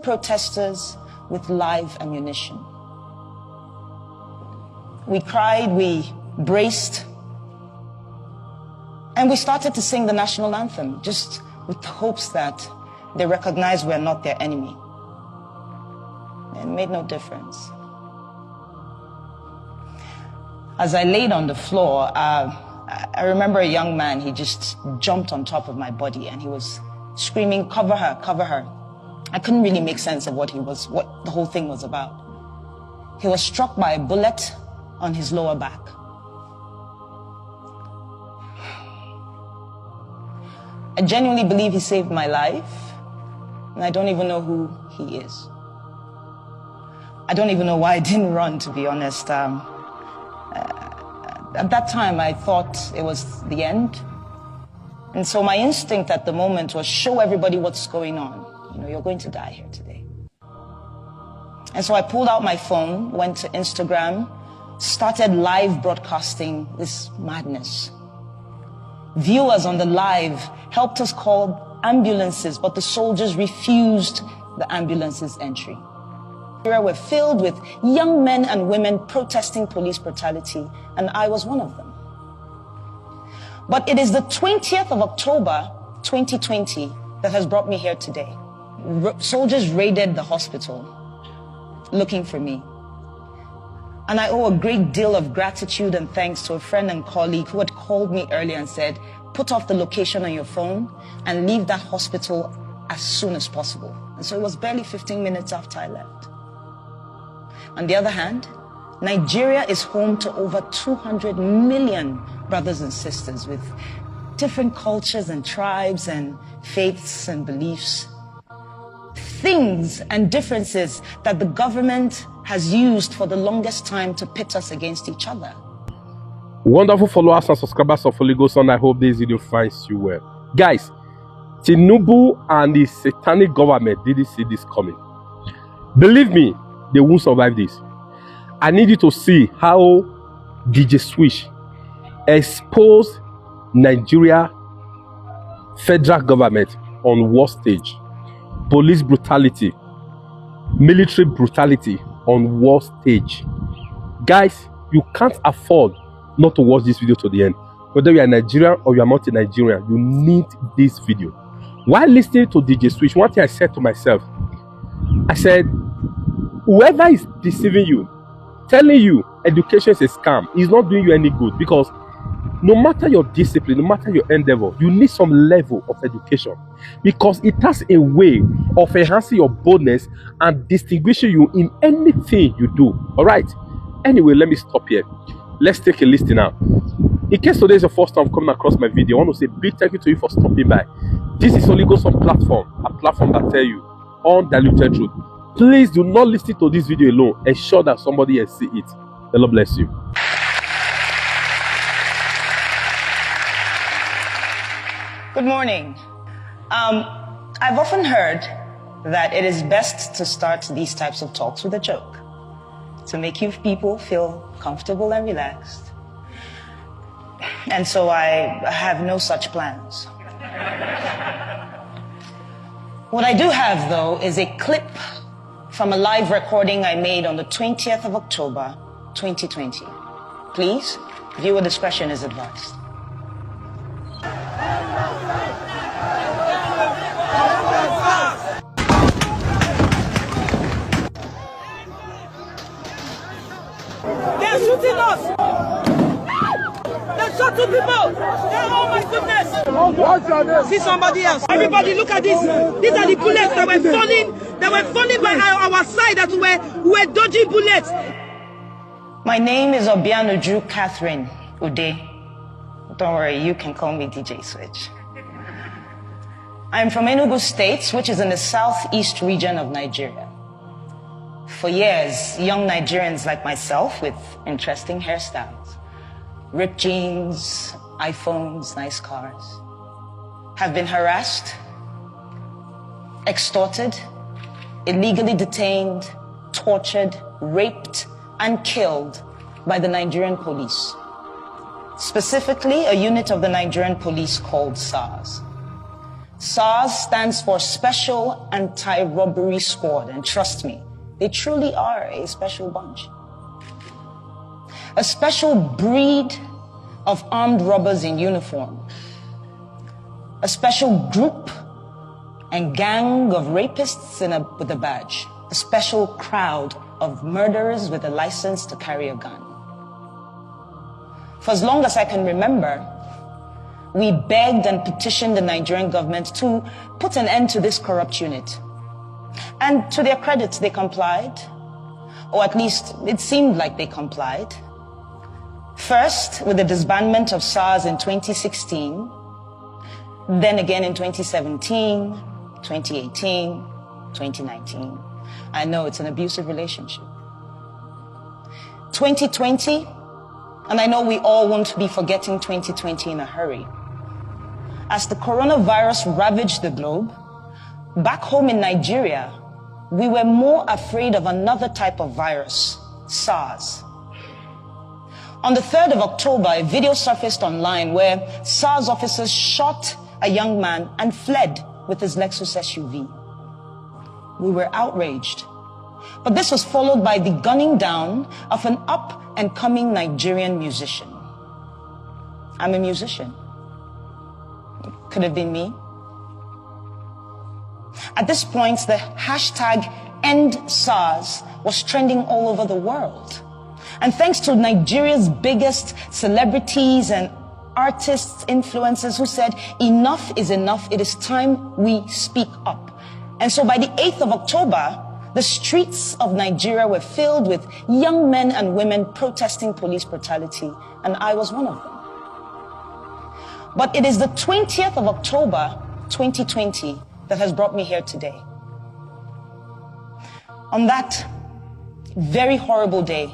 Protesters with live ammunition. We cried, we braced, and we started to sing the national anthem, just with the hopes that they recognize we're not their enemy. It made no difference. As I laid on the floor, I remember a young man, he just jumped on top of my body and he was screaming, "Cover her, cover her." I couldn't really make sense of what the whole thing was about. He was struck by a bullet on his lower back. I genuinely believe he saved my life, and I don't even know who he is. I don't even know why I didn't run, to be honest. At that time, I thought it was the end. And so my instinct at the moment was show everybody what's going on. You know, you're going to die here today. And so I pulled out my phone, went to Instagram, started live broadcasting this madness. Viewers on the live helped us call ambulances, but the soldiers refused the ambulances' entry. We're filled with young men and women protesting police brutality, and I was one of them. But it is the 20th of October, 2020, that has brought me here today. Soldiers raided the hospital looking for me. And I owe a great deal of gratitude and thanks to a friend and colleague who had called me earlier and said, put off the location on your phone and leave that hospital as soon as possible. And so it was barely 15 minutes after I left. On the other hand, Nigeria is home to over 200 million brothers and sisters with different cultures and tribes and faiths and beliefs. Things and differences that the government has used for the longest time to pit us against each other. Wonderful followers and subscribers of Holy Ghost, and I hope this video finds you well. Guys, Tinubu and the satanic government didn't see this coming. Believe me, they won't survive this. I need you to see how DJ Switch exposed Nigeria federal government on war stage. Police brutality, military brutality on war stage. Guys, you can't afford not to watch this video to the end. Whether you are Nigerian or you are not a Nigerian, you need this video. While listening to DJ Switch, one thing I said to myself, I said, whoever is deceiving you, telling you education is a scam, is not doing you any good, because no matter your discipline, no matter your endeavor, you need some level of education, because it has a way of enhancing your boldness and distinguishing you in anything you do. All right. Anyway, let me stop here. Let's take a listen now. In case today is your first time coming across my video, I want to say big thank you to you for stopping by. This is Holy Ghost on platform, a platform that tells you undiluted truth. Please do not listen to this video alone. Ensure that somebody else see it. The Lord bless you. Good morning. I've often heard that it is best to start these types of talks with a joke to make you people feel comfortable and relaxed. And so I have no such plans. What I do have, though, is a clip from a live recording I made on the 20th of October, 2020. Please, viewer discretion is advised. They're shooting us! They're shot two people! Oh my goodness! See somebody else. Everybody look at this. These are the bullets that were falling by our side, that were dodging bullets. My name is Obianuju Catherine Ude. Don't worry, you can call me DJ Switch. I'm from Enugu State, which is in the southeast region of Nigeria. For years, young Nigerians like myself with interesting hairstyles, ripped jeans, iPhones, nice cars, have been harassed, extorted, illegally detained, tortured, raped, and killed by the Nigerian police. Specifically, a unit of the Nigerian police called SARS. SARS stands for Special Anti-Robbery Squad, and trust me, they truly are a special bunch. A special breed of armed robbers in uniform. A special group and gang of rapists with a badge. A special crowd of murderers with a license to carry a gun. For as long as I can remember, we begged and petitioned the Nigerian government to put an end to this corrupt unit. And to their credit, they complied. Or at least it seemed like they complied. First, with the disbandment of SARS in 2016, then again in 2017, 2018, 2019. I know it's an abusive relationship. 2020, and I know we all won't be forgetting 2020 in a hurry. As the coronavirus ravaged the globe, back home in Nigeria, we were more afraid of another type of virus, SARS. On the 3rd of October, a video surfaced online where SARS officers shot a young man and fled with his Lexus SUV. We were outraged. But this was followed by the gunning down of an up-and-coming Nigerian musician. I'm a musician. It could have been me. At this point, the hashtag #EndSARS was trending all over the world. And thanks to Nigeria's biggest celebrities and artists, influencers who said, enough is enough, it is time we speak up. And so by the 8th of October, the streets of Nigeria were filled with young men and women protesting police brutality, and I was one of them. But it is the 20th of October, 2020, that has brought me here today. On that very horrible day,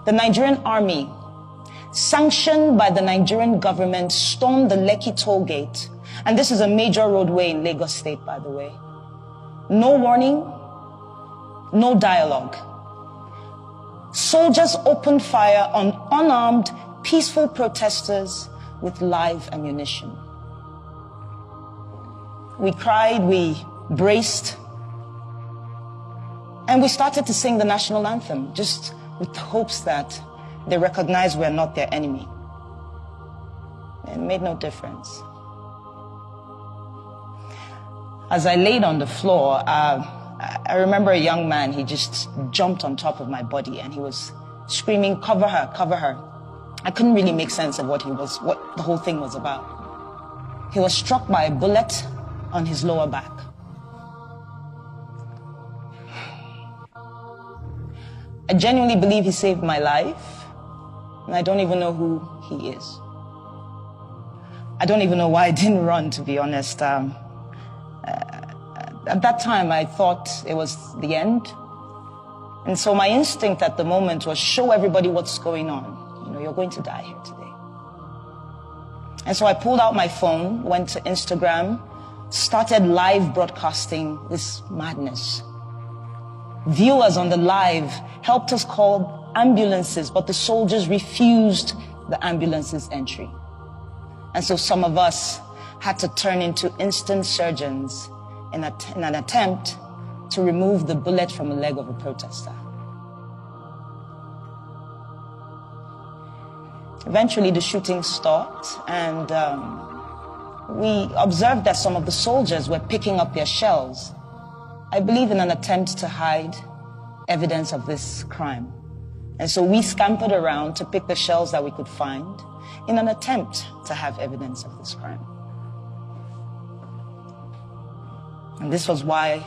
the Nigerian army, sanctioned by the Nigerian government, stormed the Lekki toll gate. And this is a major roadway in Lagos State, by the way. No warning, no dialogue. Soldiers opened fire on unarmed, peaceful protesters with live ammunition. We cried, we braced, and we started to sing the national anthem, just with the hopes that they recognize we're not their enemy. It made no difference. As I laid on the floor, I remember a young man, he just jumped on top of my body and he was screaming, "Cover her, cover her." I couldn't really make sense of what the whole thing was about. He was struck by a bullet on his lower back. I genuinely believe he saved my life, and I don't even know who he is. I don't even know why I didn't run, to be honest. At that time, I thought it was the end. And so my instinct at the moment was show everybody what's going on. You know, you're going to die here today. And so I pulled out my phone, went to Instagram, started live broadcasting this madness. Viewers on the live helped us call ambulances, but the soldiers refused the ambulance's entry. And so some of us had to turn into instant surgeons in an attempt to remove the bullet from a leg of a protester. Eventually the shooting stopped, and we observed that some of the soldiers were picking up their shells, I believe in an attempt to hide evidence of this crime. And so we scampered around to pick the shells that we could find in an attempt to have evidence of this crime. And this was while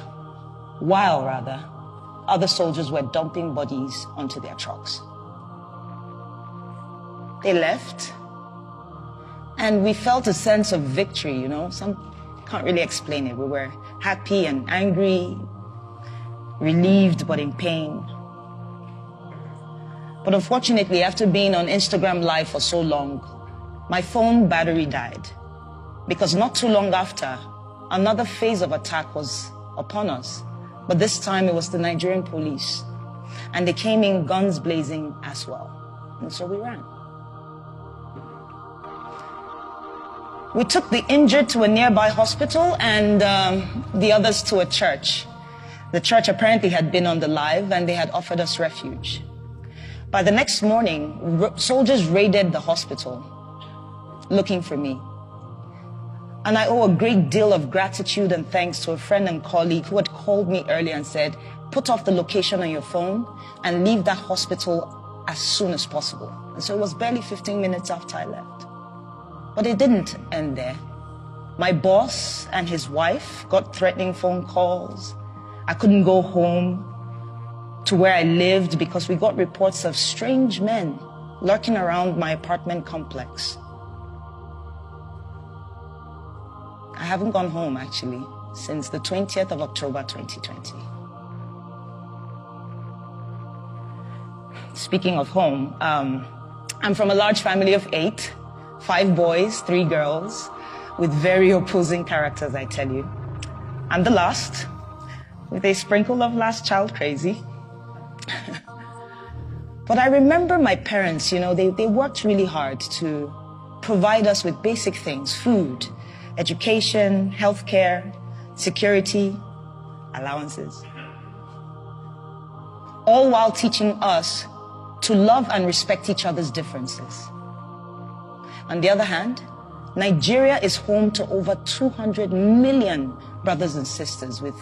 other soldiers were dumping bodies onto their trucks. They left, and we felt a sense of victory, you know. Some can't really explain it. We were happy and angry, relieved but in pain. But unfortunately, after being on Instagram Live for so long, my phone battery died. Because not too long after, another phase of attack was upon us. But this time it was the Nigerian police. And they came in guns blazing as well. And so we ran. We took the injured to a nearby hospital and the others to a church. The church apparently had been on the live and they had offered us refuge. By the next morning, soldiers raided the hospital looking for me. And I owe a great deal of gratitude and thanks to a friend and colleague who had called me earlier and said, put off the location on your phone and leave that hospital as soon as possible. And so it was barely 15 minutes after I left. But it didn't end there. My boss and his wife got threatening phone calls. I couldn't go home to where I lived because we got reports of strange men lurking around my apartment complex. I haven't gone home, actually, since the 20th of October, 2020. Speaking of home, I'm from a large family of 8, 5 boys, 3 girls, with very opposing characters, I tell you. I'm the last, with a sprinkle of last child crazy. But I remember my parents, you know, they worked really hard to provide us with basic things, food, education, healthcare, security, allowances. All while teaching us to love and respect each other's differences. On the other hand, Nigeria is home to over 200 million brothers and sisters with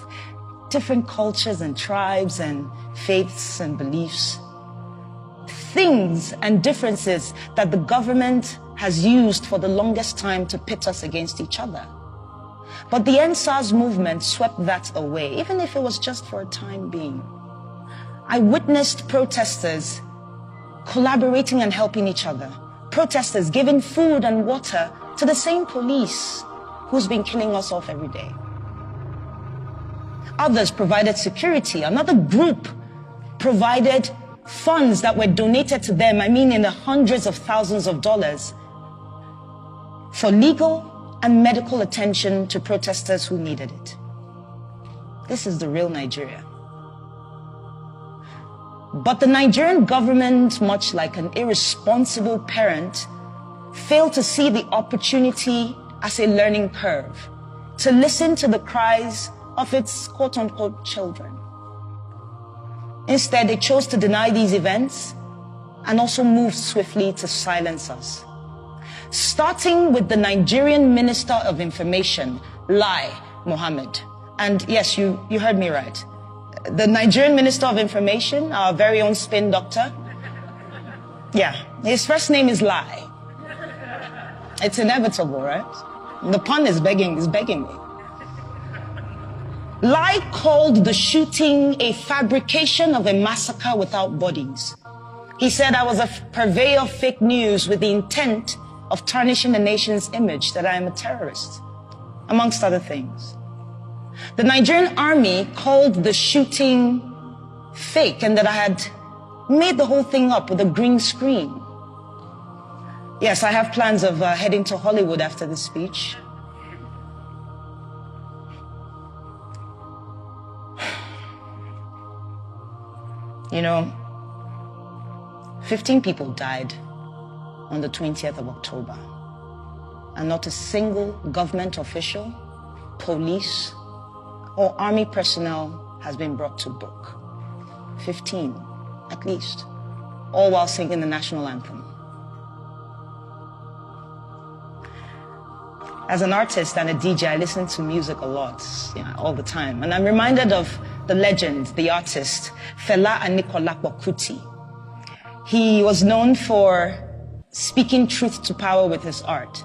different cultures and tribes and faiths and beliefs. Things and differences that the government has used for the longest time to pit us against each other. But the NSAS movement swept that away, even if it was just for a time being. I witnessed protesters collaborating and helping each other. Protesters giving food and water to the same police who's been killing us off every day. Others provided security. Another group provided funds that were donated to them, I mean in the hundreds of thousands of dollars, for legal and medical attention to protesters who needed it. This is the real Nigeria. But the Nigerian government, much like an irresponsible parent, failed to see the opportunity as a learning curve, to listen to the cries of its quote-unquote children. Instead, they chose to deny these events and also moved swiftly to silence us. Starting with the Nigerian Minister of Information, Lai Mohammed. And yes, you heard me right. The Nigerian Minister of Information, our very own spin doctor. Yeah, his first name is Lai. It's inevitable, right? The pun is begging me. Lai called the shooting a fabrication of a massacre without bodies. He said I was a purveyor of fake news with the intent of tarnishing the nation's image, that I am a terrorist, amongst other things. The Nigerian army called the shooting fake and that I had made the whole thing up with a green screen. Yes, I have plans of heading to Hollywood after this speech. You know, 15 people died on the 20th of October, and not a single government official, police, or army personnel has been brought to book. 15, at least, all while singing the national anthem. As an artist and a DJ, I listen to music a lot, all the time. And I'm reminded of the legend, the artist, Fela Anikulapo Kuti. He was known for speaking truth to power with his art.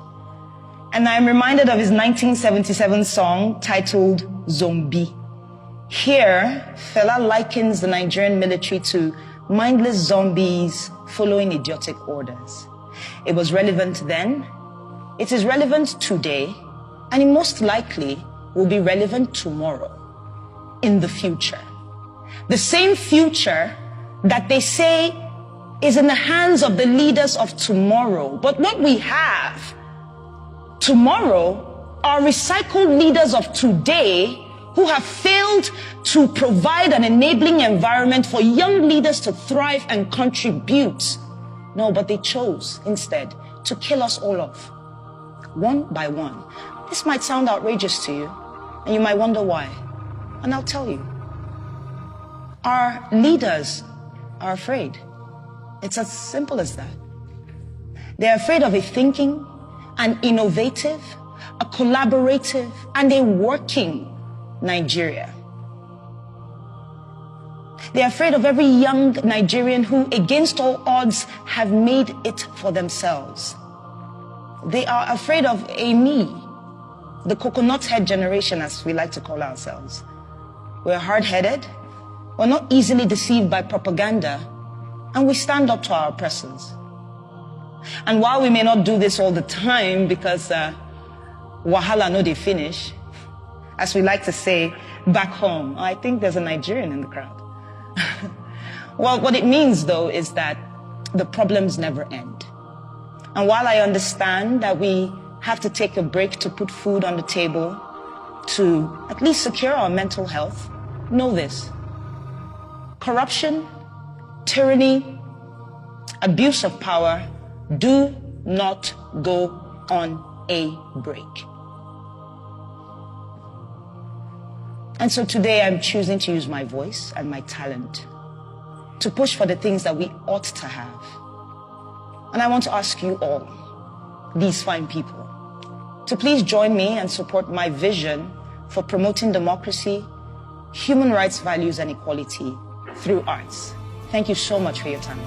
And I'm reminded of his 1977 song titled Zombie. Here, Fela likens the Nigerian military to mindless zombies following idiotic orders. It was relevant then, it is relevant today, and it most likely will be relevant tomorrow, in the future. The same future that they say is in the hands of the leaders of tomorrow. But what we have tomorrow are recycled leaders of today who have failed to provide an enabling environment for young leaders to thrive and contribute. No, but they chose instead to kill us all off. one by one. This might sound outrageous to you, and you might wonder why. And I'll tell you. Our leaders are afraid. It's as simple as that. They're afraid of a thinking, an innovative, a collaborative, and a working Nigeria. They're afraid of every young Nigerian who, against all odds, have made it for themselves. They are afraid of a me, the coconut head generation, as we like to call ourselves. We're hard-headed, we're not easily deceived by propaganda, and we stand up to our oppressors. And while we may not do this all the time because wahala no dey finish, as we like to say back home, I think there's a Nigerian in the crowd. Well, what it means, though, is that the problems never end. And while I understand that we have to take a break to put food on the table, to at least secure our mental health, know this. Corruption, tyranny, abuse of power do not go on a break. And so today I'm choosing to use my voice and my talent to push for the things that we ought to have. And I want to ask you all, these fine people, to please join me and support my vision for promoting democracy, human rights values, and equality through arts. Thank you so much for your time.